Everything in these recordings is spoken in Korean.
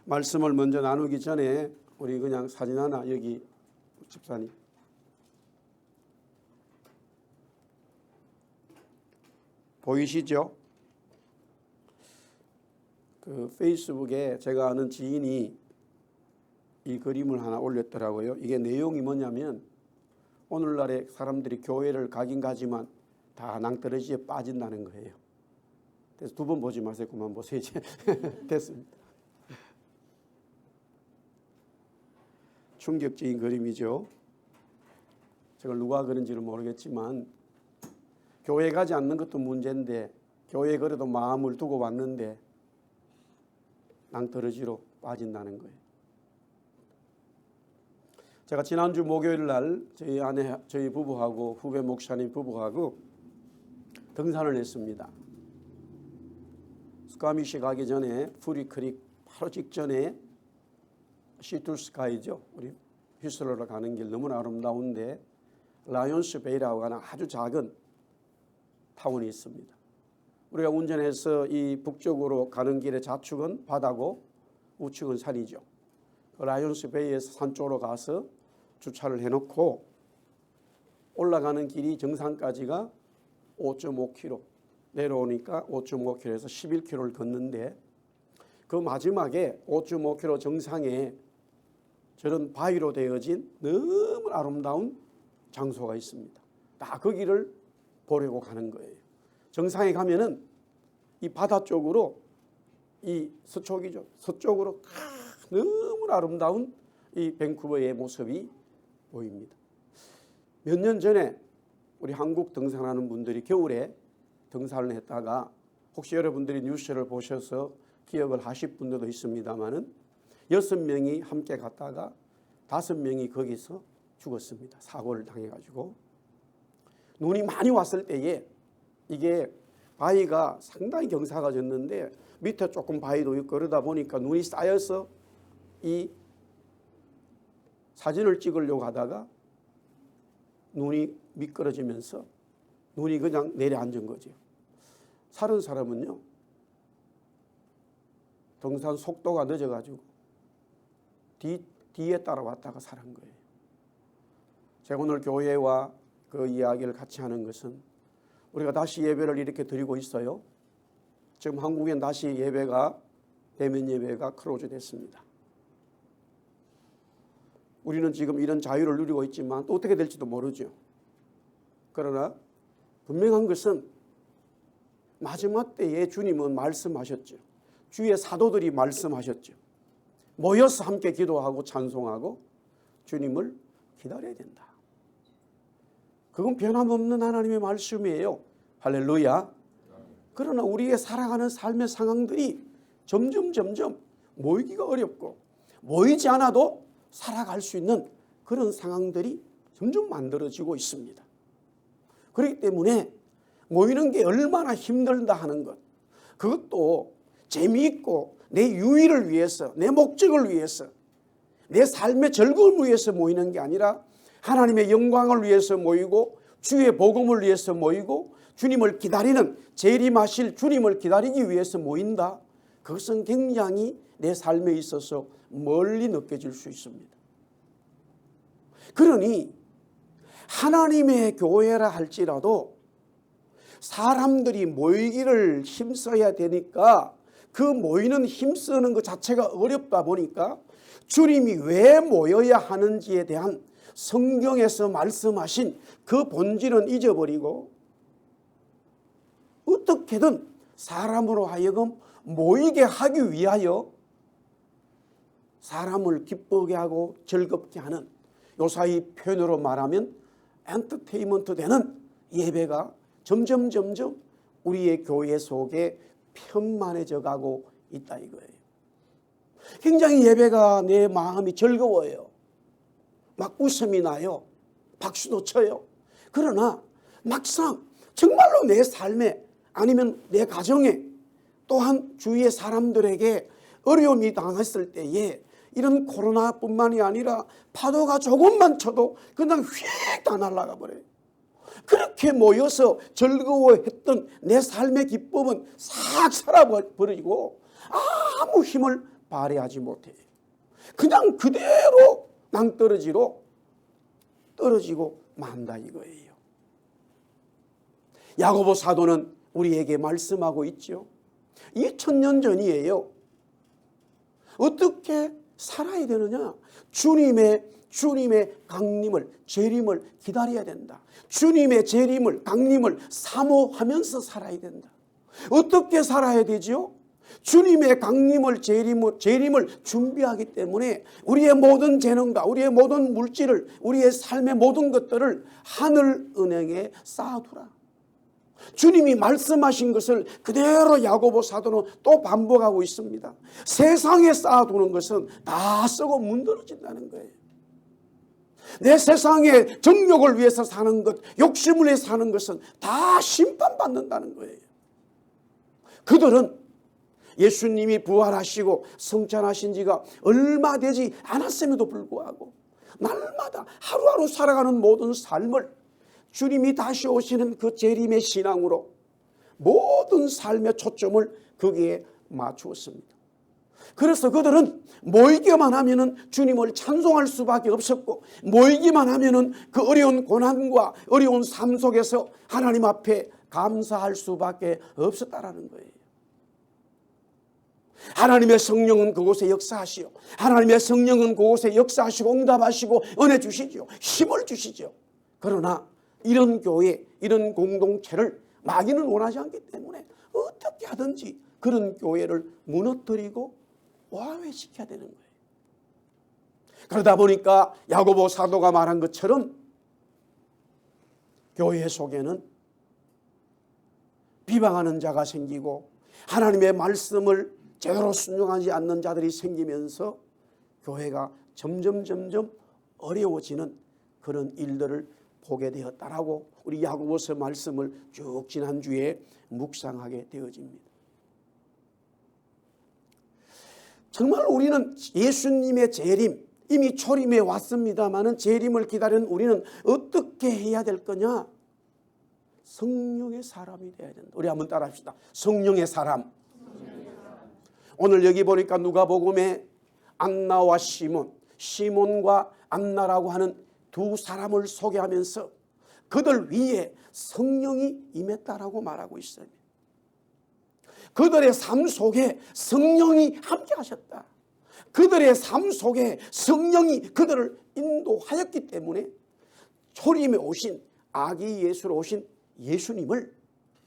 말씀을 먼저 나누기 전에 우리 그냥 사진 하나, 여기 집사님. 보이시죠? 그 페이스북에 제가 아는 지인이 이 그림을 하나 올렸더라고요. 이게 내용이 뭐냐면 오늘날에 사람들이 교회를 가긴 가지만 다 낭떠러지에 빠진다는 거예요. 그래서 두 번 보지 마세요. 그만 보세요. 이제 됐습니다. 충격적인 그림이죠. 제가 누가 그런지는 모르겠지만 교회 가지 않는 것도 문제인데 교회 그래도 마음을 두고 왔는데 낭떠러지로 빠진다는 거예요. 제가 지난주 목요일 날 저희 부부하고 후배 목사님 부부하고 등산을 했습니다. 스카미시 가기 전에 프리크릭 바로 직전에 시툴스카이죠. 우리 휘슬러로 가는 길 너무나 아름다운데 라이온스 베이라고 하는 아주 작은 타운이 있습니다. 우리가 운전해서 이 북쪽으로 가는 길의 좌측은 바다고 우측은 산이죠. 그 라이온스 베이에서 산 쪽으로 가서 주차를 해놓고 올라가는 길이 정상까지가 5.5km, 내려오니까 5.5km에서 11km를 걷는데 그 마지막에 5.5km 정상에 저런 바위로 되어진 너무 아름다운 장소가 있습니다. 다 거기를 보려고 가는 거예요. 정상에 가면은 이 바다 쪽으로 이 서쪽이죠. 서쪽으로 너무 아름다운 이 밴쿠버의 모습이 보입니다. 몇 년 전에 우리 한국 등산하는 분들이 겨울에 등산을 했다가 혹시 여러분들이 뉴스를 보셔서 기억을 하실 분들도 있습니다만은 6명이 함께 갔다가 5명이 거기서 죽었습니다. 사고를 당해가지고. 눈이 많이 왔을 때에 이게 바위가 상당히 경사가 졌는데 밑에 조금 바위도 있고 그러다 보니까 눈이 쌓여서 이 사진을 찍으려고 하다가 눈이 미끄러지면서 눈이 그냥 내려앉은 거죠. 살은 사람은요, 등산 속도가 늦어가지고 뒤에 따라왔다가 살은 거예요. 제가 오늘 교회와 그 이야기를 같이 하는 것은 우리가 다시 예배를 이렇게 드리고 있어요. 지금 한국엔 다시 예배가 대면 예배가 클로즈 됐습니다. 우리는 지금 이런 자유를 누리고 있지만 또 어떻게 될지도 모르죠. 그러나 분명한 것은 마지막 때에 주님은 말씀하셨죠. 주의 사도들이 말씀하셨죠. 모여서 함께 기도하고 찬송하고 주님을 기다려야 된다. 그건 변함없는 하나님의 말씀이에요. 할렐루야. 그러나 우리의 살아가는 삶의 상황들이 점점 모이기가 어렵고 모이지 않아도 살아갈 수 있는 그런 상황들이 점점 만들어지고 있습니다. 그렇기 때문에 모이는 게 얼마나 힘들다 하는 것, 그것도 재미있고 내 유의를 위해서, 내 목적을 위해서, 내 삶의 즐거움을 위해서 모이는 게 아니라 하나님의 영광을 위해서 모이고 주의 복음을 위해서 모이고 주님을 기다리는, 재림하실 주님을 기다리기 위해서 모인다. 그것은 굉장히 내 삶에 있어서 멀리 느껴질 수 있습니다. 그러니 하나님의 교회라 할지라도 사람들이 모이기를 힘써야 되니까 그 모이는 힘쓰는 것 자체가 어렵다 보니까 주님이 왜 모여야 하는지에 대한 성경에서 말씀하신 그 본질은 잊어버리고 어떻게든 사람으로 하여금 모이게 하기 위하여 사람을 기쁘게 하고 즐겁게 하는, 요사이 표현으로 말하면 엔터테인먼트 되는 예배가 점점 우리의 교회 속에 편만해져 가고 있다 이거예요. 굉장히 예배가 내 마음이 즐거워요. 막 웃음이 나요. 박수도 쳐요. 그러나 막상 정말로 내 삶에 아니면 내 가정에 또한 주위의 사람들에게 어려움이 당했을 때에 이런 코로나뿐만이 아니라 파도가 조금만 쳐도 그냥 휙 다 날아가 버려요. 그렇게 모여서 즐거워했던 내 삶의 기쁨은 싹 사라버리고 아무 힘을 발휘하지 못해요. 그냥 그대로 낭떠러지로 떨어지고 만다 이거예요. 야고보 사도는 우리에게 말씀하고 있죠. 2000년 전이에요. 어떻게 살아야 되느냐? 주님의 강림을, 재림을 기다려야 된다. 주님의 재림을, 강림을 사모하면서 살아야 된다. 어떻게 살아야 되죠? 주님의 강림을, 재림을 준비하기 때문에 우리의 모든 재능과 우리의 모든 물질을, 우리의 삶의 모든 것들을 하늘 은행에 쌓아두라. 주님이 말씀하신 것을 그대로 야고보 사도는 또 반복하고 있습니다. 세상에 쌓아두는 것은 다 썩어 문드러진다는 거예요. 내 세상의 정욕을 위해서 사는 것, 욕심을 위해서 사는 것은 다 심판받는다는 거예요. 그들은 예수님이 부활하시고 성찬하신 지가 얼마 되지 않았음에도 불구하고 날마다 하루하루 살아가는 모든 삶을 주님이 다시 오시는 그 재림의 신앙으로 모든 삶의 초점을 거기에 맞추었습니다. 그래서 그들은 모이기만 하면은 주님을 찬송할 수밖에 없었고, 모이기만 하면은 그 어려운 고난과 어려운 삶 속에서 하나님 앞에 감사할 수밖에 없었다라는 거예요. 하나님의 성령은 그곳에 역사하시오. 하나님의 성령은 그곳에 역사하시고 응답하시고 은혜 주시죠. 힘을 주시죠. 그러나 이런 교회, 이런 공동체를 마귀는 원하지 않기 때문에 어떻게 하든지 그런 교회를 무너뜨리고 와해시켜야 되는 거예요. 그러다 보니까 야고보 사도가 말한 것처럼 교회 속에는 비방하는 자가 생기고 하나님의 말씀을 제대로 순종하지 않는 자들이 생기면서 교회가 점점 어려워지는 그런 일들을 보게 되었다라고 우리 야고보서 말씀을 쭉 지난주에 묵상하게 되어집니다. 정말 우리는 예수님의 재림, 이미 초림에 왔습니다마는 재림을 기다리는 우리는 어떻게 해야 될 거냐? 성령의 사람이 되어야 된다. 우리 한번 따라합시다. 성령의 사람. 오늘 여기 보니까 누가복음에 안나와 시몬과 안나라고 하는 두 사람을 소개하면서 그들 위에 성령이 임했다라고 말하고 있어요. 그들의 삶 속에 성령이 함께 하셨다. 그들의 삶 속에 성령이 그들을 인도하였기 때문에 초림에 오신 아기 예수로 오신 예수님을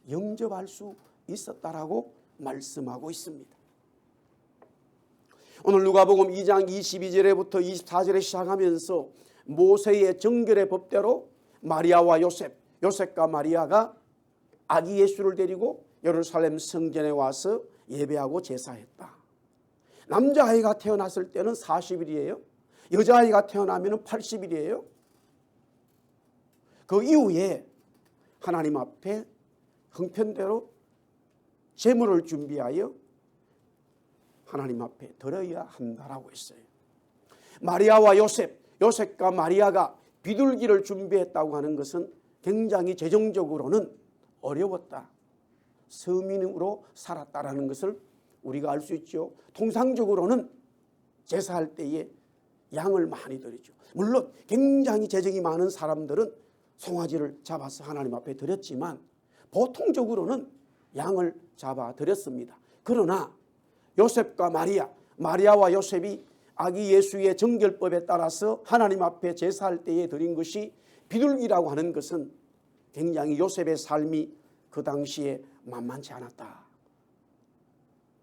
영접할 수 있었다라고 말씀하고 있습니다. 오늘 누가복음 2장 22절부터 24절에 시작하면서 모세의 정결의 법대로 마리아와 요셉과 마리아가 아기 예수를 데리고 예루살렘 성전에 와서 예배하고 제사했다. 남자아이가 태어났을 때는 40일이에요. 여자아이가 태어나면 80일이에요. 그 이후에 하나님 앞에 형편대로 제물을 준비하여 하나님 앞에 드려야 한다라고 했어요. 마리아와 요셉과 마리아가 비둘기를 준비했다고 하는 것은 굉장히 재정적으로는 어려웠다. 서민으로 살았다라는 것을 우리가 알 수 있죠. 통상적으로는 제사할 때에 양을 많이 드리죠. 물론 굉장히 재정이 많은 사람들은 송아지를 잡아서 하나님 앞에 드렸지만 보통적으로는 양을 잡아 드렸습니다. 그러나 요셉과 마리아와 요셉이 아기 예수의 정결법에 따라서 하나님 앞에 제사할 때에 드린 것이 비둘기라고 하는 것은 굉장히 요셉의 삶이 그 당시에 만만치 않았다.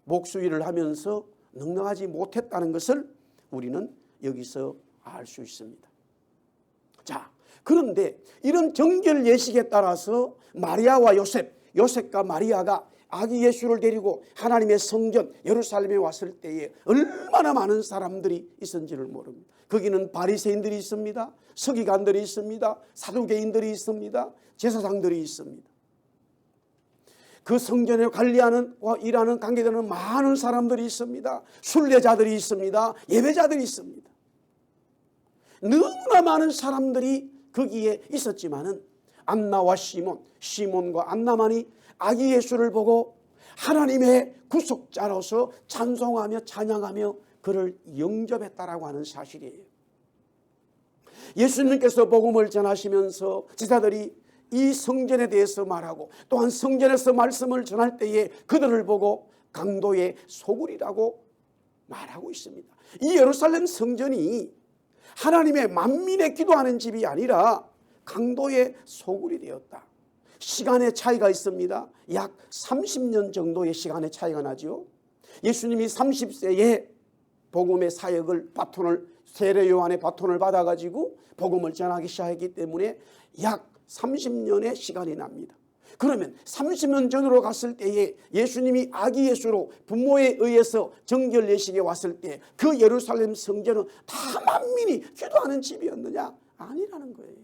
목수일을 하면서 넉넉하지 못했다는 것을 우리는 여기서 알 수 있습니다. 자, 그런데 이런 정결 예식에 따라서 마리아와 요셉과 마리아가 아기 예수를 데리고 하나님의 성전 예루살렘에 왔을 때에 얼마나 많은 사람들이 있었는지를 모릅니다. 거기는 바리새인들이 있습니다. 서기관들이 있습니다. 사두개인들이 있습니다. 제사장들이 있습니다. 그 성전에 관리하는 일하는 관계되는 많은 사람들이 있습니다. 순례자들이 있습니다. 예배자들이 있습니다. 너무나 많은 사람들이 거기에 있었지만은 안나와 시몬과 안나만이 아기 예수를 보고 하나님의 구속자로서 찬송하며 찬양하며 그를 영접했다라고 하는 사실이에요. 예수님께서 복음을 전하시면서 제자들이 이 성전에 대해서 말하고 또한 성전에서 말씀을 전할 때에 그들을 보고 강도의 소굴이라고 말하고 있습니다. 이 예루살렘 성전이 하나님의 만민의 기도하는 집이 아니라 강도의 소굴이 되었다. 시간의 차이가 있습니다. 약 30년 정도의 시간의 차이가 나죠. 예수님이 30세에 복음의 사역을 세례 요한의 바톤을 받아가지고 복음을 전하기 시작했기 때문에 약 30년의 시간이 납니다. 그러면 30년 전으로 갔을 때에 예수님이 아기 예수로 부모에 의해서 정결 예식에 왔을 때 그 예루살렘 성전은 다 만민이 기도하는 집이었느냐? 아니라는 거예요.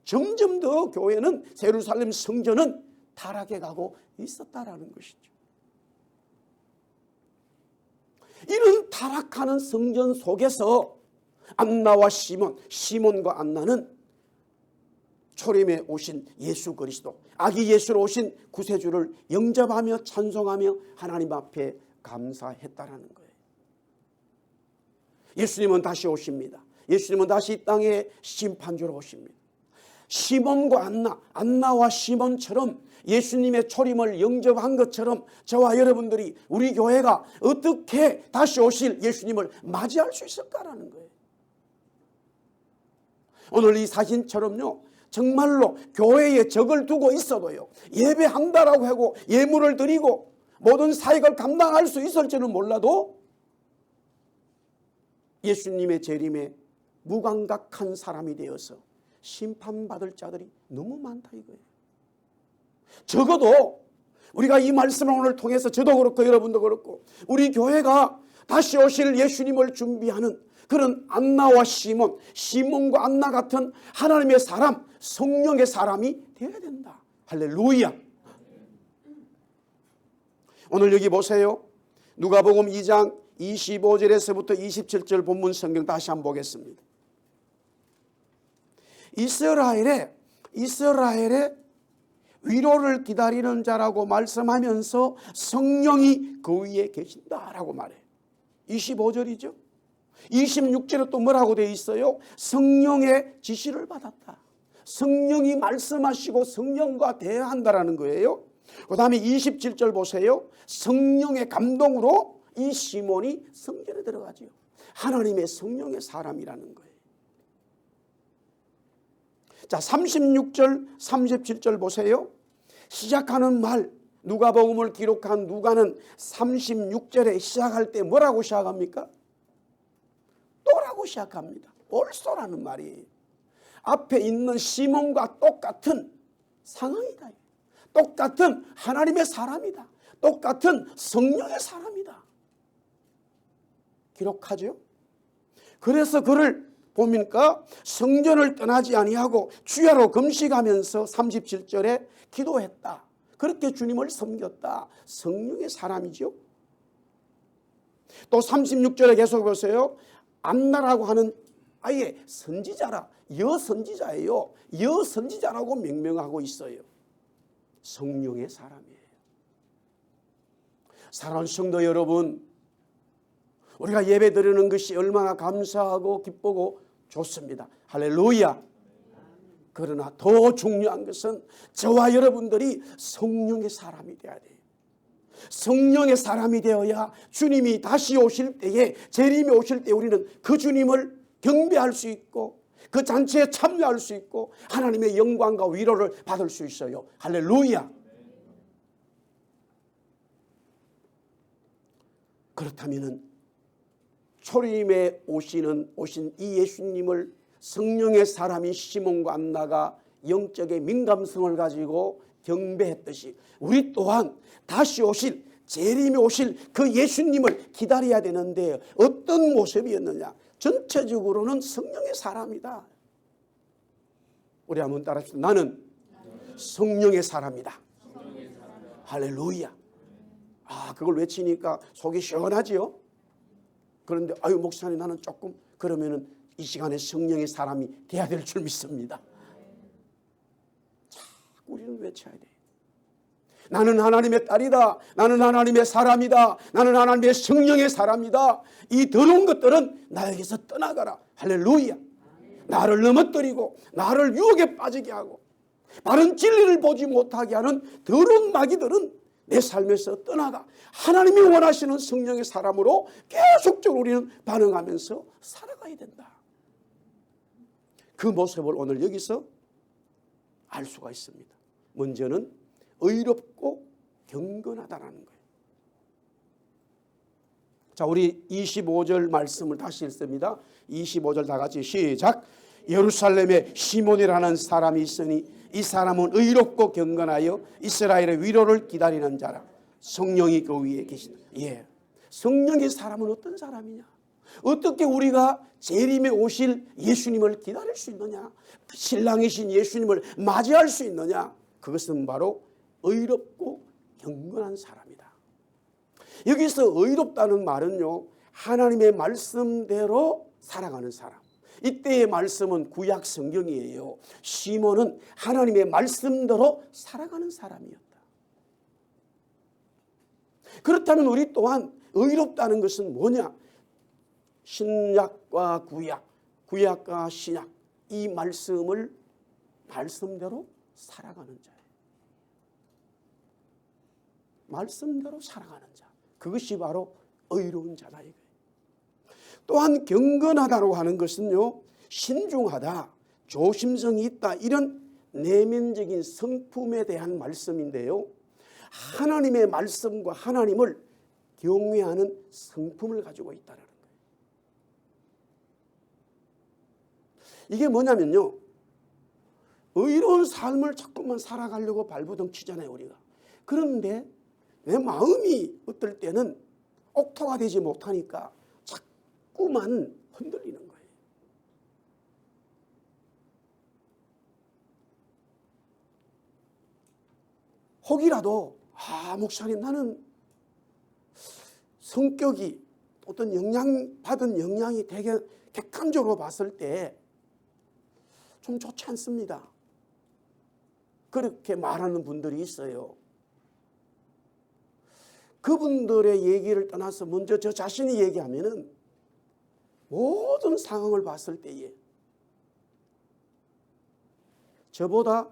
점점 더 교회는 예루살렘 성전은 타락해 가고 있었다라는 것이죠. 이런 타락하는 성전 속에서 안나와 시몬과 안나는 초림에 오신 예수 그리스도, 아기 예수로 오신 구세주를 영접하며 찬송하며 하나님 앞에 감사했다라는 거예요. 예수님은 다시 오십니다. 예수님은 다시 이 땅에 심판주로 오십니다. 시몬과 안나와 시몬처럼 예수님의 초림을 영접한 것처럼 저와 여러분들이 우리 교회가 어떻게 다시 오실 예수님을 맞이할 수 있을까라는 거예요. 오늘 이 사진처럼요, 정말로 교회에 적을 두고 있어도요, 예배한다라고 하고 예물을 드리고 모든 사역을 감당할 수 있을지는 몰라도 예수님의 재림에 무감각한 사람이 되어서 심판받을 자들이 너무 많다 이거예요. 적어도 우리가 이 말씀을 오늘 통해서 저도 그렇고 여러분도 그렇고 우리 교회가 다시 오실 예수님을 준비하는 그런 안나와 시몬과 안나 같은 하나님의 사람, 성령의 사람이 되어야 된다. 할렐루야. 오늘 여기 보세요. 누가복음 2장 25절에서부터 27절 본문 성경 다시 한번 보겠습니다. 이스라엘의 위로를 기다리는 자라고 말씀하면서 성령이 그 위에 계신다라고 말해요. 25절이죠. 26절에 또 뭐라고 되어 있어요? 성령의 지시를 받았다. 성령이 말씀하시고 성령과 대화한다라는 거예요. 그 다음에 27절 보세요. 성령의 감동으로 이 시몬이 성전에 들어가죠. 하나님의 성령의 사람이라는 거예요. 자, 36절 37절 보세요. 시작하는 말, 누가복음을 기록한 누가는 36절에 시작할 때 뭐라고 시작합니까? 또라고 시작합니다. 올소라는 말이에요. 앞에 있는 시몬과 똑같은 상황이다. 똑같은 하나님의 사람이다. 똑같은 성령의 사람이다. 기록하죠. 그래서 그를 보니까 성전을 떠나지 아니하고 주야로 금식하면서 37절에 기도했다. 그렇게 주님을 섬겼다. 성령의 사람이죠. 또 36절에 계속 보세요. 안나라고 하는 아예 선지자라, 여선지자예요. 여선지자라고 명명하고 있어요. 성령의 사람이에요. 사랑하는 성도 여러분, 우리가 예배 드리는 것이 얼마나 감사하고 기쁘고 좋습니다. 할렐루야. 그러나 더 중요한 것은 저와 여러분들이 성령의 사람이 되어야 돼요. 성령의 사람이 되어야 주님이 다시 오실 때에, 재림이 오실 때 우리는 그 주님을 경배할 수 있고 그 잔치에 참여할 수 있고 하나님의 영광과 위로를 받을 수 있어요. 할렐루야. 그렇다면 초림에 오신 이 예수님을 성령의 사람인 시몬과 안나가 영적의 민감성을 가지고 경배했듯이 우리 또한 다시 오실, 재림이 오실 그 예수님을 기다려야 되는데 어떤 모습이었느냐? 전체적으로는 성령의 사람이다. 우리 한번 따라합시다. 나는 성령의 사람이다. 할렐루야. 그걸 외치니까 속이 시원하지요? 그런데 목사님 나는 조금 그러면은 이 시간에 성령의 사람이 돼야 될 줄 믿습니다. 자꾸 우리는 외쳐야 돼. 나는 하나님의 딸이다. 나는 하나님의 사람이다. 나는 하나님의 성령의 사람이다. 이 더러운 것들은 나에게서 떠나가라. 할렐루야. 나를 넘어뜨리고 나를 유혹에 빠지게 하고 바른 진리를 보지 못하게 하는 더러운 마귀들은 내 삶에서 떠나가 하나님이 원하시는 성령의 사람으로 계속적으로 우리는 반응하면서 살아가야 된다. 그 모습을 오늘 여기서 알 수가 있습니다. 먼저는 의롭고 경건하다라는 거예요. 자, 우리 25절 말씀을 다시 읽습니다. 25절 다 같이 시작. 예루살렘에 시몬이라는 사람이 있으니 이 사람은 의롭고 경건하여 이스라엘의 위로를 기다리는 자라. 성령이 그 위에 계신다. 예, 성령의 사람은 어떤 사람이냐? 어떻게 우리가 재림에 오실 예수님을 기다릴 수 있느냐? 신랑이신 예수님을 맞이할 수 있느냐? 그것은 바로 의롭고 경건한 사람이다. 여기서 의롭다는 말은요, 하나님의 말씀대로 살아가는 사람. 이때의 말씀은 구약 성경이에요. 시몬은 하나님의 말씀대로 살아가는 사람이었다. 그렇다면 우리 또한 의롭다는 것은 뭐냐? 신약과 구약, 구약과 신약, 이 말씀을 말씀대로 살아가는 자예요. 말씀대로 살아가는 자. 그것이 바로 의로운 자다. 또한 경건하다고 하는 것은요, 신중하다, 조심성이 있다, 이런 내면적인 성품에 대한 말씀인데요, 하나님의 말씀과 하나님을 경외하는 성품을 가지고 있다는 거예요. 이게 뭐냐면요, 의로운 삶을 자꾸만 살아가려고 발버둥 치잖아요, 우리가. 그런데 내 마음이 어떨 때는 옥토가 되지 못하니까 자꾸만 흔들리는 거예요. 혹이라도 목사님, 나는 성격이 어떤 받은 영향이 되게 객관적으로 봤을 때 좀 좋지 않습니다. 그렇게 말하는 분들이 있어요. 그분들의 얘기를 떠나서 먼저 저 자신이 얘기하면은 모든 상황을 봤을 때에 저보다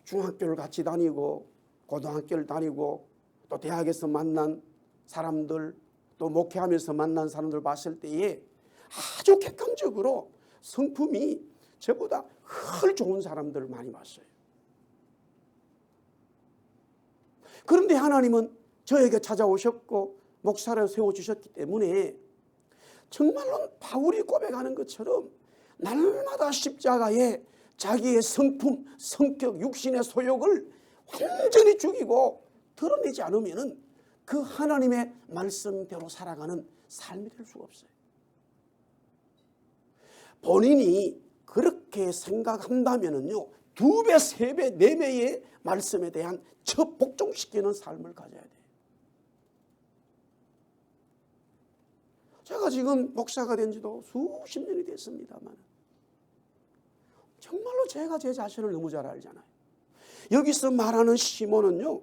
중학교를 같이 다니고 고등학교를 다니고 또 대학에서 만난 사람들, 또 목회하면서 만난 사람들 봤을 때에 아주 객관적으로 성품이 저보다 훨 좋은 사람들을 많이 봤어요. 그런데 하나님은 저에게 찾아오셨고 목사를 세워주셨기 때문에 정말로 바울이 고백하는 것처럼 날마다 십자가에 자기의 성품, 성격, 육신의 소욕을 완전히 죽이고 드러내지 않으면 그 하나님의 말씀대로 살아가는 삶이 될 수가 없어요. 본인이 그렇게 생각한다면요, 2배, 3배, 4배의 말씀에 대한 복종시키는 삶을 가져야 돼요. 제가 지금 목사가 된 지도 수십 년이 됐습니다만 정말로 제가 제 자신을 너무 잘 알잖아요. 여기서 말하는 시몬은요,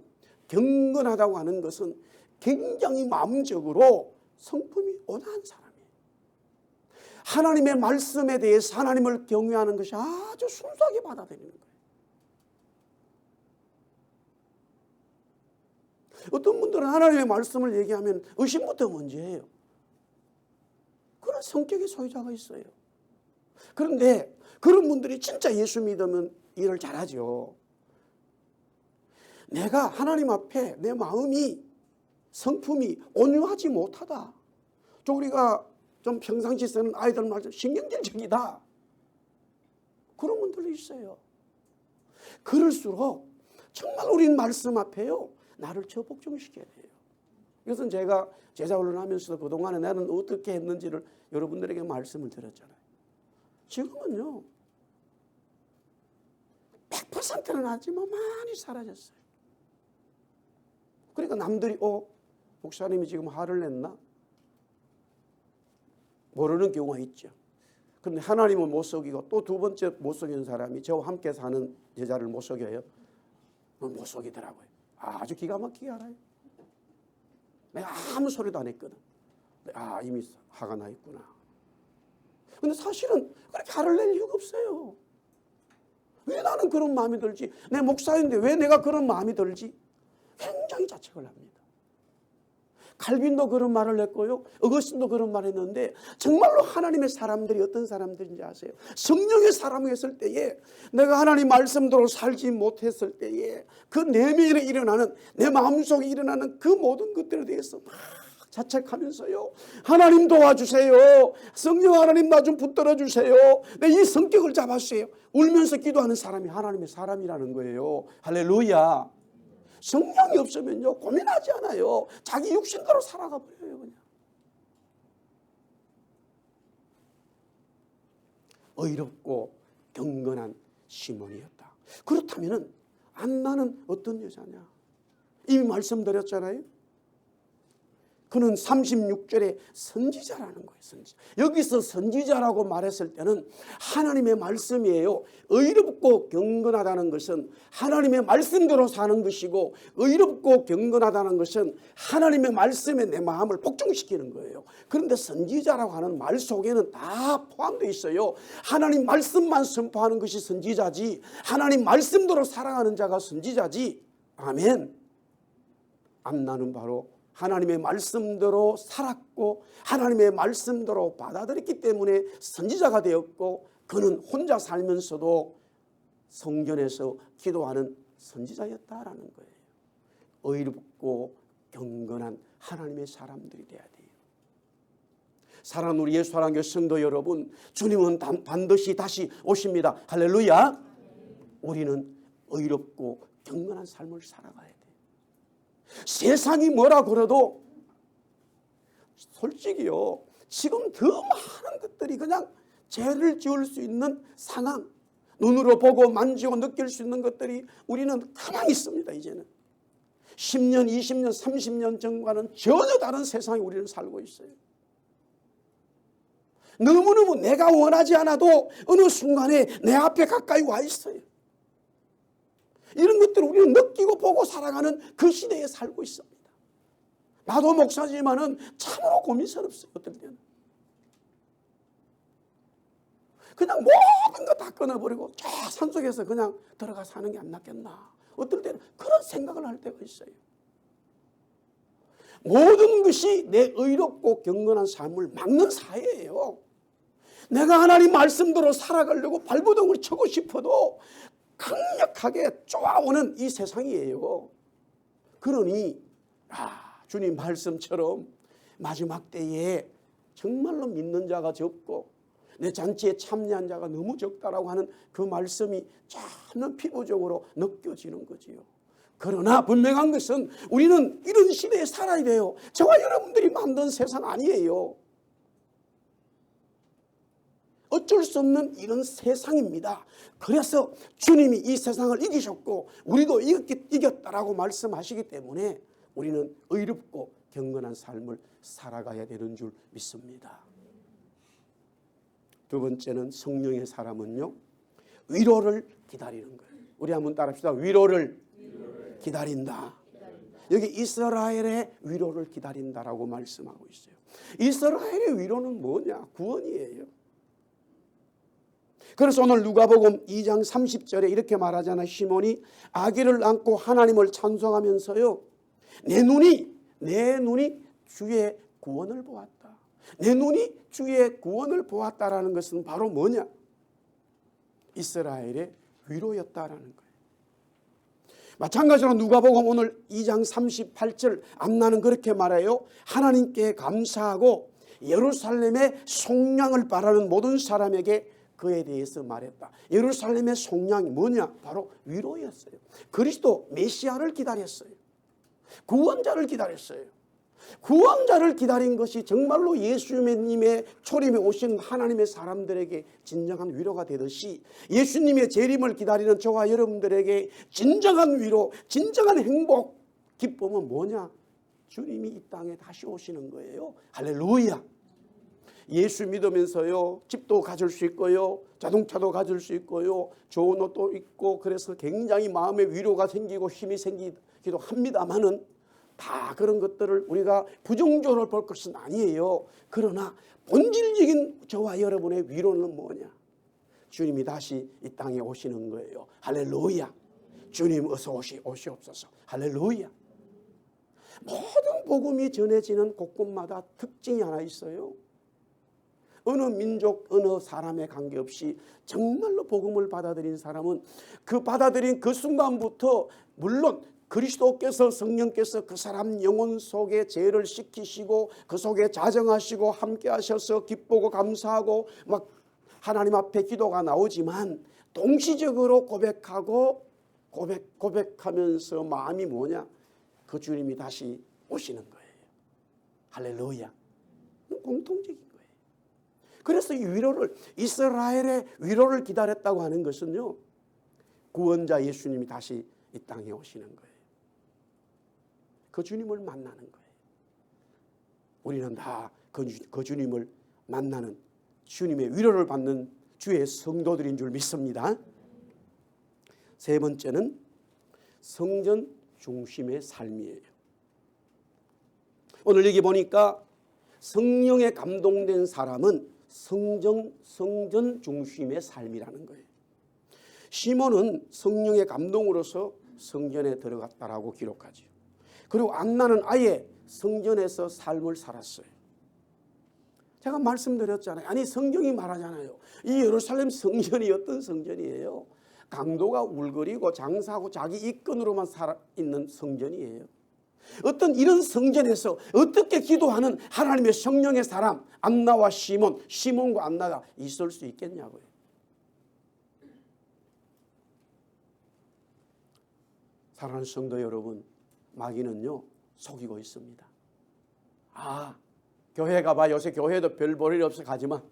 경건하다고 하는 것은 굉장히 마음적으로 성품이 온화한 사람이에요. 하나님의 말씀에 대해서 하나님을 경외하는 것이 아주 순수하게 받아들이는 거예요. 어떤 분들은 하나님의 말씀을 얘기하면 의심부터 먼저예요. 그런 성격의 소유자가 있어요. 그런데 그런 분들이 진짜 예수 믿으면 일을 잘하죠. 내가 하나님 앞에 내 마음이, 성품이 온유하지 못하다, 우리가 좀 평상시 쓰는 아이들 말처럼 신경질적이다, 그런 분들이 있어요. 그럴수록 정말 우린 말씀 앞에요, 나를 복종시켜야 돼요. 이것은 제가 제자훈련을 하면서도 그동안에 나는 어떻게 했는지를 여러분들에게 말씀을 드렸잖아요. 지금은요 100%는 아니지만 많이 사라졌어요. 그러니까 남들이 목사님이 지금 화를 냈나? 모르는 경우가 있죠. 그런데 하나님은 못 속이고 또 두 번째 못 속이는 사람이 저와 함께 사는 여자를 못 속여요. 못 속이더라고요. 아주 기가 막히게 알아요. 내가 아무 소리도 안 했거든. 이미 화가 나 있구나. 근데 사실은 그렇게 화를 낼 이유가 없어요. 왜 나는 그런 마음이 들지? 내 목사인데 왜 내가 그런 마음이 들지? 굉장히 자책을 합니다. 칼빈도 그런 말을 했고요. 어거스틴도 그런 말을 했는데 정말로 하나님의 사람들이 어떤 사람들인지 아세요? 성령의 사람이 했을 때에 내가 하나님 말씀대로 살지 못했을 때에 그 내면에 일어나는 내 마음속에 일어나는 그 모든 것들에 대해서 막 자책하면서요. 하나님 도와주세요. 성령 하나님 나 좀 붙들어 주세요. 내 이 성격을 잡아주세요. 울면서 기도하는 사람이 하나님의 사람이라는 거예요. 할렐루야. 성령이 없으면요 고민하지 않아요. 자기 육신대로 살아가 버려요. 그냥 의롭고 경건한 시몬이었다. 그렇다면 안나는 어떤 여자냐? 이미 말씀드렸잖아요. 그는 36절에 선지자라는 거예요. 선지자. 여기서 선지자라고 말했을 때는 하나님의 말씀이에요. 의롭고 경건하다는 것은 하나님의 말씀대로 사는 것이고, 의롭고 경건하다는 것은 하나님의 말씀에 내 마음을 복종시키는 거예요. 그런데 선지자라고 하는 말 속에는 다 포함되어 있어요. 하나님 말씀만 선포하는 것이 선지자지, 하나님 말씀대로 살아가는 자가 선지자지. 아멘. 안나는 바로 하나님의 말씀대로 살았고 하나님의 말씀대로 받아들였기 때문에 선지자가 되었고, 그는 혼자 살면서도 성전에서 기도하는 선지자였다라는 거예요. 의롭고 경건한 하나님의 사람들이 되어야 돼요. 사랑하는 우리 예수사랑교회 성도 여러분, 주님은 반드시 다시 오십니다. 할렐루야. 우리는 의롭고 경건한 삶을 살아가야 돼요. 세상이 뭐라 그래도 솔직히요, 지금 더 많은 것들이 그냥 죄를 지을 수 있는 상황, 눈으로 보고 만지고 느낄 수 있는 것들이 우리는 가만히 있습니다. 이제는 10년, 20년, 30년 전과는 전혀 다른 세상에 우리는 살고 있어요. 너무너무 내가 원하지 않아도 어느 순간에 내 앞에 가까이 와 있어요. 이런 것들을 우리는 느끼고 보고 살아가는 그 시대에 살고 있습니다. 나도 목사지만은 참으로 고민스럽어요. 어떨 때는 그냥 모든 거 다 끊어버리고 저 산속에서 그냥 들어가 사는 게 안 낫겠나. 어떨 때는 그런 생각을 할 때가 있어요. 모든 것이 내 의롭고 경건한 삶을 막는 사회예요. 내가 하나님 말씀대로 살아가려고 발버둥을 쳐고 싶어도 강력하게 쪼아오는 이 세상이에요. 그러니 주님 말씀처럼 마지막 때에 정말로 믿는 자가 적고 내 잔치에 참여한 자가 너무 적다라고 하는 그 말씀이 저는 피부적으로 느껴지는 거지요. 그러나 분명한 것은 우리는 이런 시대에 살아야 돼요. 저와 여러분들이 만든 세상 아니에요. 어쩔 수 없는 이런 세상입니다. 그래서 주님이 이 세상을 이기셨고 우리도 이겼다라고 말씀하시기 때문에 우리는 의롭고 경건한 삶을 살아가야 되는 줄 믿습니다. 두 번째는 성령의 사람은요, 위로를 기다리는 거예요. 우리 한번 따라합시다. 위로를 기다린다. 여기 이스라엘의 위로를 기다린다라고 말씀하고 있어요. 이스라엘의 위로는 뭐냐? 구원이에요. 그래서 오늘 누가복음 2장 30절에 이렇게 말하잖아요. 시몬이 아기를 안고 하나님을 찬송하면서요, 내 눈이 주의 구원을 보았다. 내 눈이 주의 구원을 보았다라는 것은 바로 뭐냐? 이스라엘의 위로였다라는 거예요. 마찬가지로 누가복음 오늘 2장 38절 안나는 그렇게 말해요. 하나님께 감사하고 예루살렘의 속량을 바라는 모든 사람에게 그에 대해서 말했다. 예루살렘의 속량이 뭐냐? 바로 위로였어요. 그리스도 메시아를 기다렸어요. 구원자를 기다렸어요. 구원자를 기다린 것이 정말로 예수님의 초림에 오신 하나님의 사람들에게 진정한 위로가 되듯이 예수님의 재림을 기다리는 저와 여러분들에게 진정한 위로, 진정한 행복, 기쁨은 뭐냐? 주님이 이 땅에 다시 오시는 거예요. 할렐루야. 예수 믿으면서요, 집도 가질 수 있고요, 자동차도 가질 수 있고요. 좋은 옷도 있고 그래서 굉장히 마음에 위로가 생기고 힘이 생기기도 합니다만은 다 그런 것들을 우리가 부정적으로 볼 것은 아니에요. 그러나 본질적인 저와 여러분의 위로는 뭐냐? 주님이 다시 이 땅에 오시는 거예요. 할렐루야. 주님 어서 오시옵소서. 할렐루야. 모든 복음이 전해지는 곳곳마다 특징이 하나 있어요. 어느 민족, 어느 사람에 관계없이 정말로 복음을 받아들인 사람은 그 받아들인 그 순간부터 물론 그리스도께서 성령께서 그 사람 영혼 속에 죄를 씻기시고 그 속에 자정하시고 함께 하셔서 기쁘고 감사하고 막 하나님 앞에 기도가 나오지만 동시적으로 고백하면서 마음이 뭐냐? 그 주님이 다시 오시는 거예요. 할렐루야. 공통적인 거예요. 그래서 이 위로를 이스라엘의 위로를 기다렸다고 하는 것은요. 구원자 예수님이 다시 이 땅에 오시는 거예요. 그 주님을 만나는 거예요. 우리는 다 그 주님을 만나는 주님의 위로를 받는 주의 성도들인 줄 믿습니다. 세 번째는 성전 중심의 삶이에요. 오늘 여기 보니까 성령에 감동된 사람은 성전 중심의 삶이라는 거예요. 시몬은 성령의 감동으로서 성전에 들어갔다라고 기록하죠. 그리고 안나는 아예 성전에서 삶을 살았어요. 제가 말씀드렸잖아요. 아니 성경이 말하잖아요. 이 예루살렘 성전이 어떤 성전이에요? 강도가 울거리고 장사하고 자기 이권으로만 살아있는 성전이에요. 어떤 이런 성전에서 어떻게 기도하는 하나님의 성령의 사람 안나와 시몬과 안나가 있을 수 있겠냐고요. 사랑하는 성도 여러분, 마귀는요 속이고 있습니다. 교회 가봐. 요새 교회도 별 볼 일 없어. 가지마.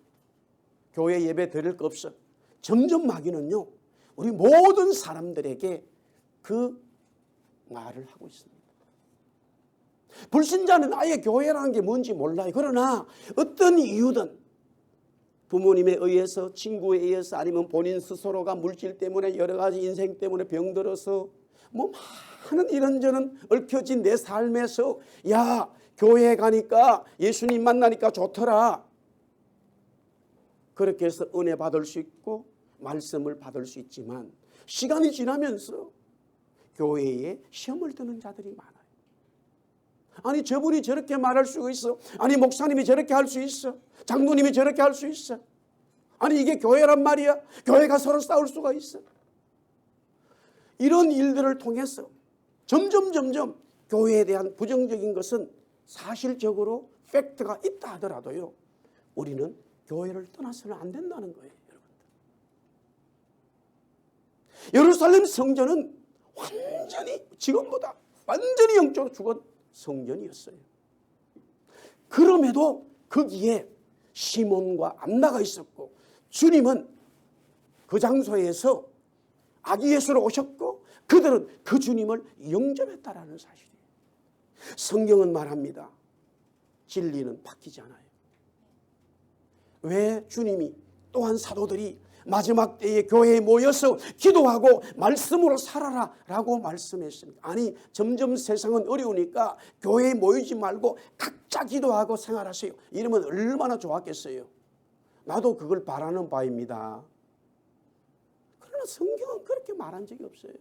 교회 예배 드릴 거 없어. 점점 마귀는요 우리 모든 사람들에게 그 말을 하고 있습니다. 불신자는 아예 교회라는 게 뭔지 몰라요. 그러나 어떤 이유든 부모님에 의해서, 친구에 의해서, 아니면 본인 스스로가 물질 때문에, 여러 가지 인생 때문에 병들어서 뭐 많은 이런저런 얽혀진 내 삶에서 야 교회에 가니까 예수님 만나니까 좋더라. 그렇게 해서 은혜 받을 수 있고 말씀을 받을 수 있지만 시간이 지나면서 교회에 시험을 드는 자들이 많아요. 아니 저분이 저렇게 말할 수 있어. 아니 목사님이 저렇게 할 수 있어. 장로님이 저렇게 할 수 있어. 아니 이게 교회란 말이야. 교회가 서로 싸울 수가 있어. 이런 일들을 통해서 점점 교회에 대한 부정적인 것은 사실적으로 팩트가 있다 하더라도요. 우리는 교회를 떠나서는 안 된다는 거예요. 예루살렘 성전은 완전히 지금보다 완전히 영적으로 죽은 성전이었어요. 그럼에도 거기에 시몬과 안나가 있었고 주님은 그 장소에서 아기 예수로 오셨고 그들은 그 주님을 영접했다라는 사실이에요. 성경은 말합니다. 진리는 바뀌지 않아요. 왜 주님이 또한 사도들이 마지막 때에 교회에 모여서 기도하고 말씀으로 살아라 라고 말씀했습니다. 아니 점점 세상은 어려우니까 교회에 모이지 말고 각자 기도하고 생활하세요. 이러면 얼마나 좋았겠어요. 나도 그걸 바라는 바입니다. 그러나 성경은 그렇게 말한 적이 없어요.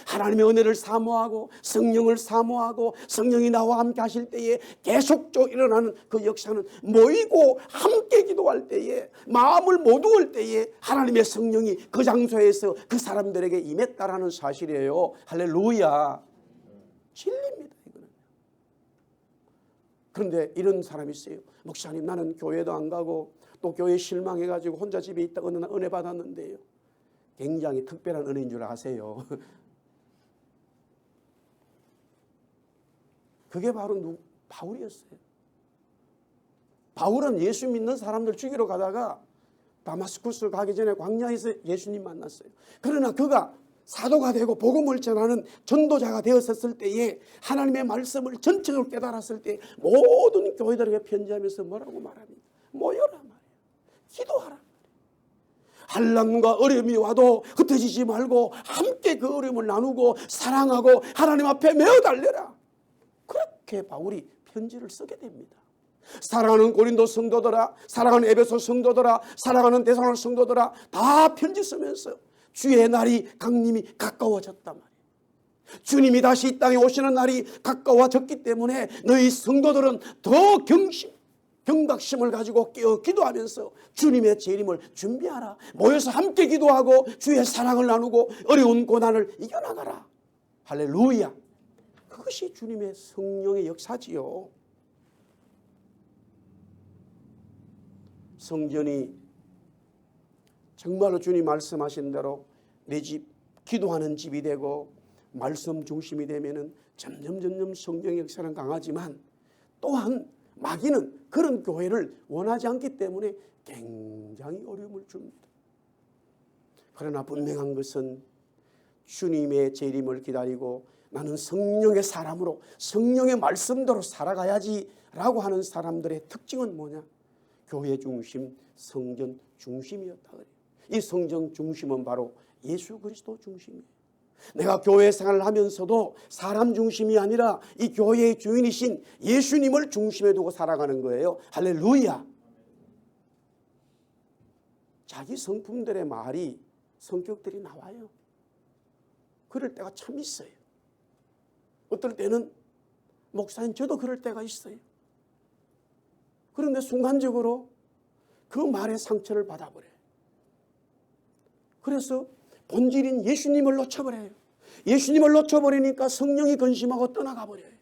하나님의 은혜를 사모하고 성령을 사모하고 성령이 나와 함께 하실 때에 계속적으로 일어나는 그 역사는 모이고 함께 기도할 때에 마음을 모두할 때에 하나님의 성령이 그 장소에서 그 사람들에게 임했다라는 사실이에요. 할렐루야. 진리입니다. 이거는. 그런데 이런 사람이 있어요. 목사님 나는 교회도 안 가고 또 교회 실망해가지고 혼자 집에 있다가 어느 날 은혜 받았는데요. 굉장히 특별한 은혜인 줄 아세요. 그게 바로 바울이었어요. 바울은 예수 믿는 사람들 죽이러 가다가 다마스쿠스 가기 전에 광야에서 예수님 만났어요. 그러나 그가 사도가 되고 복음을 전하는 전도자가 되었을 때에 하나님의 말씀을 전적으로 깨달았을 때 모든 교회들에게 편지하면서 뭐라고 말합니다. 모여라 말이에요. 기도하라. 한란과 어려움이 와도 흩어지지 말고 함께 그 어려움을 나누고 사랑하고 하나님 앞에 메어 달려라. 그렇게 바울이 편지를 쓰게 됩니다. 사랑하는 고린도 성도들아, 사랑하는 에베소 성도들아, 사랑하는 데살로니가 성도들아, 다 편지 쓰면서 주의 날이 강림이 가까워졌단 말이에요. 주님이 다시 이 땅에 오시는 날이 가까워졌기 때문에 너희 성도들은 더 경각심을 가지고 깨어 기도하면서 주님의 재림을 준비하라. 모여서 함께 기도하고 주의 사랑을 나누고 어려운 고난을 이겨나가라. 할렐루야. 그것이 주님의 성령의 역사지요. 성전이 정말로 주님 말씀하신 대로 내 집, 기도하는 집이 되고 말씀 중심이 되면은 점점 성령의 역사는 강하지만 또한 마귀는 그런 교회를 원하지 않기 때문에 굉장히 어려움을 줍니다. 그러나 분명한 것은 주님의 재림을 기다리고 나는 성령의 사람으로 성령의 말씀대로 살아가야지 라고 하는 사람들의 특징은 뭐냐? 교회 중심, 성전 중심이었다 그래요. 이 성전 중심은 바로 예수 그리스도 중심이에요. 내가 교회 생활을 하면서도 사람 중심이 아니라 이 교회의 주인이신 예수님을 중심에 두고 살아가는 거예요. 할렐루야. 자기 성품들의 말이, 성격들이 나와요. 그럴 때가 참 있어요. 어떨 때는 목사님 저도 그럴 때가 있어요. 그런데 순간적으로 그 말에 상처를 받아버려요. 그래서 본질인 예수님을 놓쳐버려요. 예수님을 놓쳐버리니까 성령이 근심하고 떠나가버려요.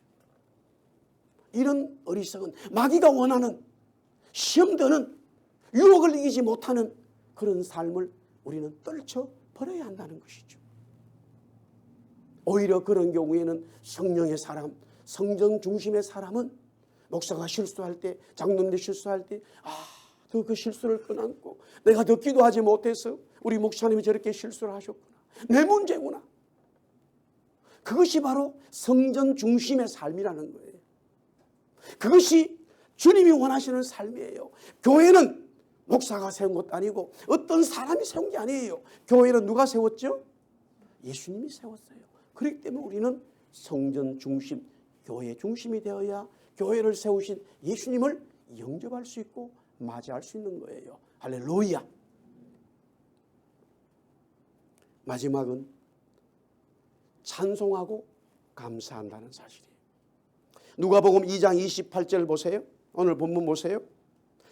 이런 어리석은 마귀가 원하는 시험되는 유혹을 이기지 못하는 그런 삶을 우리는 떨쳐버려야 한다는 것이죠. 오히려 그런 경우에는 성령의 사람, 성전 중심의 사람은 목사가 실수할 때, 장로님들 실수할 때 더 그 실수를 끄안고 내가 더 기도하지 못해서 우리 목사님이 저렇게 실수를 하셨구나. 내 문제구나. 그것이 바로 성전 중심의 삶이라는 거예요. 그것이 주님이 원하시는 삶이에요. 교회는 목사가 세운 것도 아니고 어떤 사람이 세운 게 아니에요. 교회는 누가 세웠죠? 예수님이 세웠어요. 그렇기 때문에 우리는 성전 중심, 교회 중심이 되어야 교회를 세우신 예수님을 영접할 수 있고 맞이할 수 있는 거예요. 할렐루야. 마지막은 찬송하고 감사한다는 사실이에요. 누가복음 2장 28절 보세요. 오늘 본문 보세요.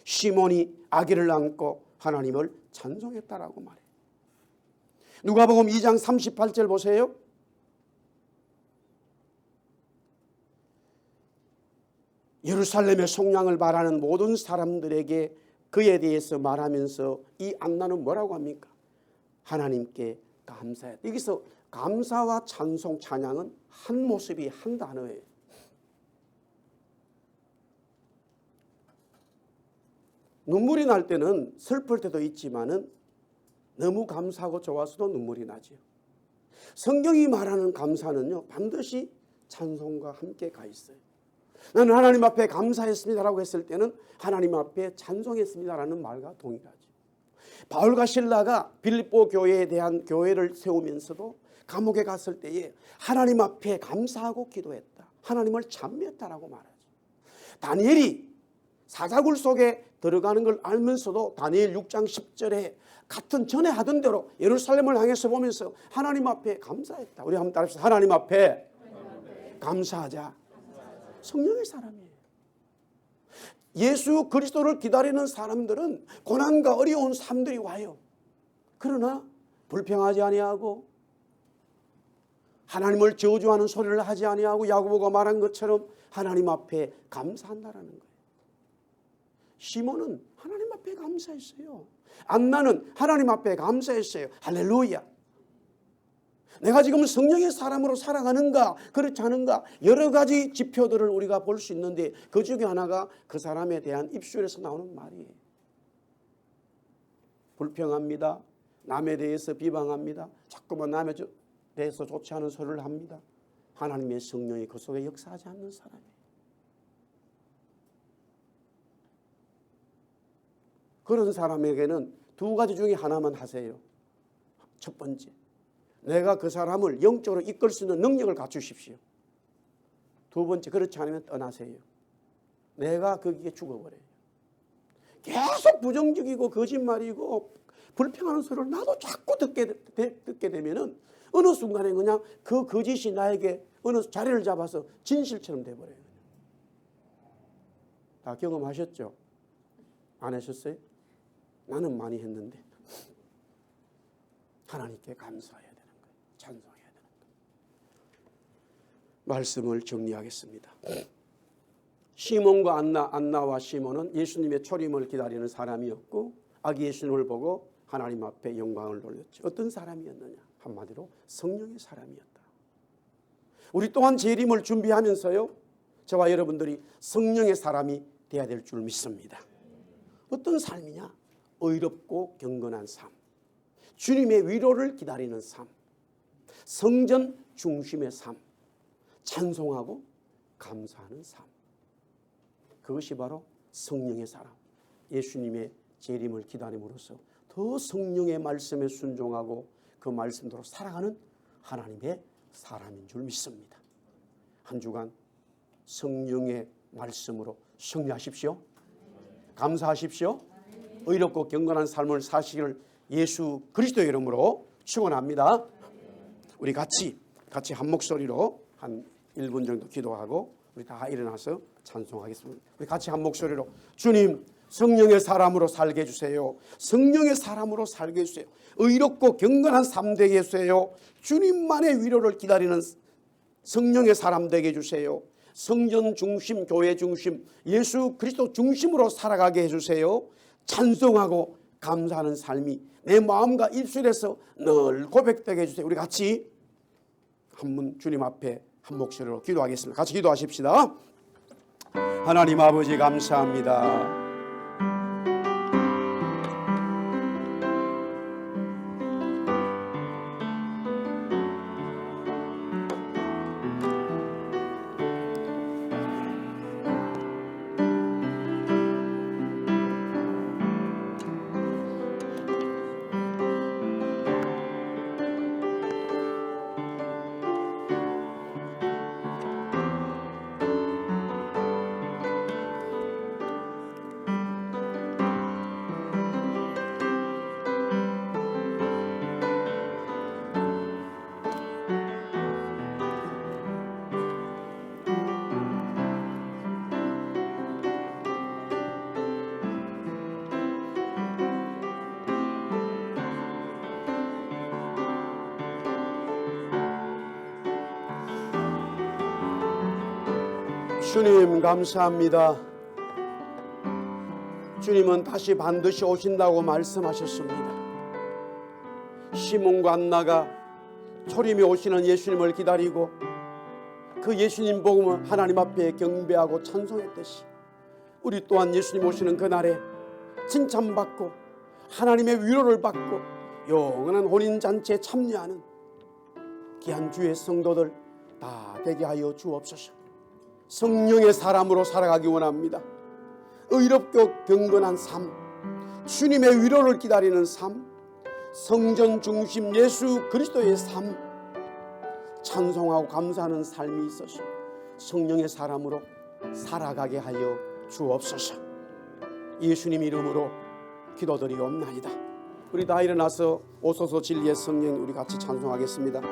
시몬이 아기를 안고 하나님을 찬송했다라고 말해요. 누가복음 2장 38절 보세요. 예루살렘의 속량을 바라는 모든 사람들에게 그에 대해서 말하면서 이 안나는 뭐라고 합니까? 하나님께 감사해. 여기서 감사와 찬송, 찬양은 한 모습이 한 단어예요. 눈물이 날 때는 슬플 때도 있지만은 너무 감사하고 좋아서도 눈물이 나죠. 성경이 말하는 감사는요, 반드시 찬송과 함께 가 있어요. 나는 하나님 앞에 감사했습니다라고 했을 때는 하나님 앞에 찬송했습니다라는 말과 동일하죠. 바울과 실라가 빌립보 교회에 대한 교회를 세우면서도 감옥에 갔을 때에 하나님 앞에 감사하고 기도했다. 하나님을 찬미했다라고 말하죠. 다니엘이 사자굴 속에 들어가는 걸 알면서도 다니엘 6장 10절에 같은 전에 하던 대로 예루살렘을 향해서 보면서 하나님 앞에 감사했다. 우리 한번 따라합시다. 하나님 앞에 감사하자. 성령의 사람이에요. 예수 그리스도를 기다리는 사람들은 고난과 어려운 삶들이 와요. 그러나 불평하지 아니하고 하나님을 저주하는 소리를 하지 아니하고 야고보가 말한 것처럼 하나님 앞에 감사한다라는 거예요. 시몬은 하나님 앞에 감사했어요. 안나는 하나님 앞에 감사했어요. 할렐루야. 내가 지금 성령의 사람으로 살아가는가 그렇지 않은가 여러 가지 지표들을 우리가 볼 수 있는데 그 중에 하나가 그 사람에 대한 입술에서 나오는 말이에요. 불평합니다. 남에 대해서 비방합니다. 자꾸만 남에 대해서 좋지 않은 소리를 합니다. 하나님의 성령이 그 속에 역사하지 않는 사람이에요. 그런 사람에게는 두 가지 중에 하나만 하세요. 첫 번째, 내가 그 사람을 영적으로 이끌 수 있는 능력을 갖추십시오. 두 번째, 그렇지 않으면 떠나세요. 내가 거기에 죽어버려요. 계속 부정적이고 거짓말이고 불평하는 소리를 나도 자꾸 듣게 되면은 어느 순간에 그냥 그 거짓이 나에게 어느 자리를 잡아서 진실처럼 돼버려요. 다 경험하셨죠? 안 하셨어요? 나는 많이 했는데 하나님께 감사해야 되는 거예요. 찬송해야 되는 거예요. 말씀을 정리하겠습니다. 시몬과 안나와 시몬은 예수님의 초림을 기다리는 사람이었고 아기 예수님을 보고 하나님 앞에 영광을 돌렸죠. 어떤 사람이었느냐? 한마디로 성령의 사람이었다. 우리 또한 재림을 준비하면서요, 저와 여러분들이 성령의 사람이 되어야 될 줄 믿습니다. 어떤 삶이냐? 의롭고 경건한 삶, 주님의 위로를 기다리는 삶, 성전 중심의 삶, 찬송하고 감사하는 삶. 그것이 바로 성령의 사람, 예수님의 재림을 기다림으로써 더 성령의 말씀에 순종하고 그 말씀대로 살아가는 하나님의 사람인 줄 믿습니다. 한 주간 성령의 말씀으로 승리하십시오. 감사하십시오. 의롭고 경건한 삶을 사시기를 예수 그리스도의 이름으로 축원합니다. 우리 같이 한 목소리로 한 1분 정도 기도하고 우리 다 일어나서 찬송하겠습니다. 우리 같이 한 목소리로 주님, 성령의 사람으로 살게 해주세요. 성령의 사람으로 살게 해주세요. 의롭고 경건한 삶 되게 해주세요. 주님만의 위로를 기다리는 성령의 사람 되게 해주세요. 성전 중심, 교회 중심, 예수 그리스도 중심으로 살아가게 해주세요. 찬송하고 감사하는 삶이 내 마음과 입술에서 늘 고백되게 해주세요. 우리 같이 한번 주님 앞에 한 목소리로 기도하겠습니다. 같이 기도하십시다. 하나님 아버지 감사합니다. 주님 감사합니다. 주님은 다시 반드시 오신다고 말씀하셨습니다. 시몬과 안나가 초림에 오시는 예수님을 기다리고 그 예수님 보고 하나님 앞에 경배하고 찬송했듯이 우리 또한 예수님 오시는 그날에 칭찬받고 하나님의 위로를 받고 영원한 혼인잔치에 참여하는 귀한 주의 성도들 다 되게 하여 주옵소서. 성령의 사람으로 살아가기 원합니다. 의롭고 경건한 삶, 주님의 위로를 기다리는 삶, 성전 중심 예수 그리스도의 삶, 찬송하고 감사하는 삶이 있어서 성령의 사람으로 살아가게 하여 주옵소서. 예수님 이름으로 기도드리옵나이다. 우리 다 일어나서 오소서 진리의 성령 우리 같이 찬송하겠습니다.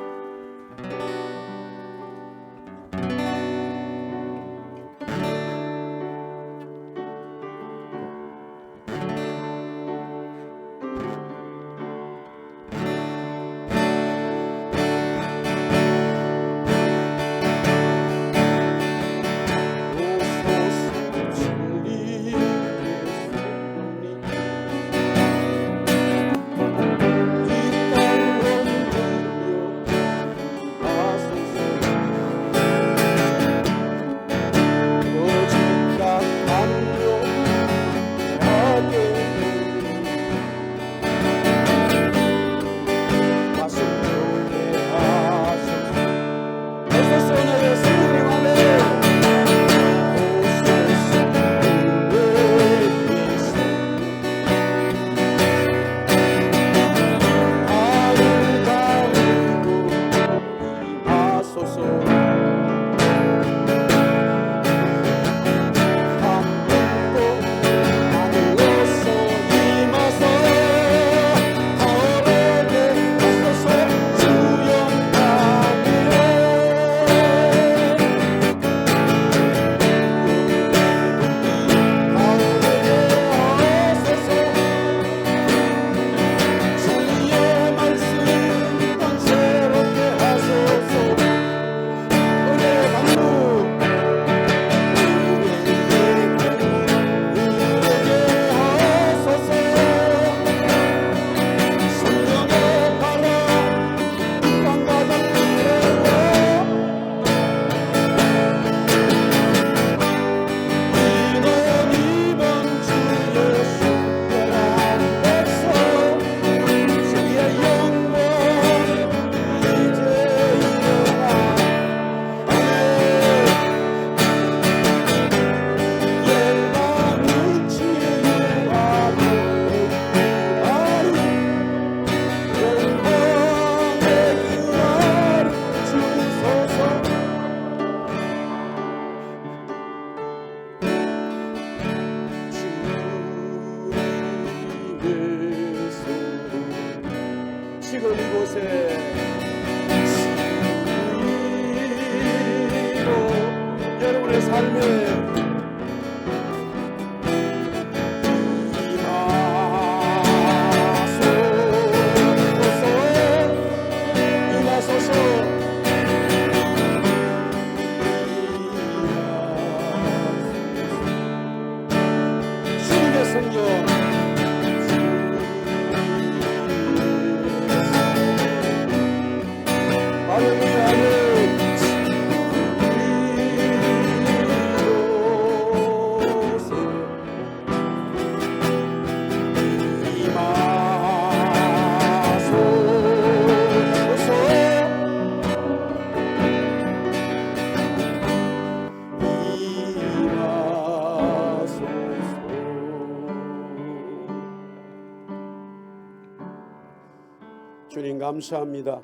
주님 감사합니다.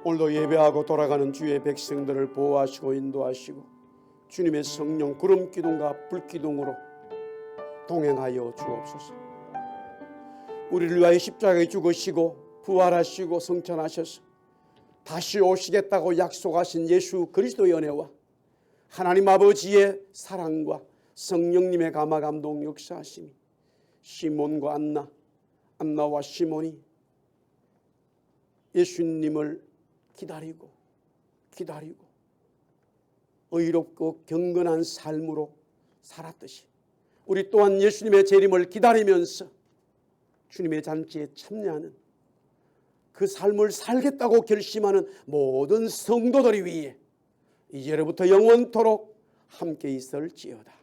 오늘도 예배하고 돌아가는 주의 백성들을 보호하시고 인도하시고 주님의 성령 구름기둥과 불기둥으로 동행하여 주옵소서. 우리를 위하여 십자가에 죽으시고 부활하시고 성천하셔서 다시 오시겠다고 약속하신 예수 그리스도의 은혜와 하나님 아버지의 사랑과 성령님의 감화 감동 역사하심이 시몬과 안나와 시몬이 예수님을 기다리고 의롭고 경건한 삶으로 살았듯이 우리 또한 예수님의 재림을 기다리면서 주님의 잔치에 참여하는 그 삶을 살겠다고 결심하는 모든 성도들이 위해 이제로부터 영원토록 함께 있을지어다.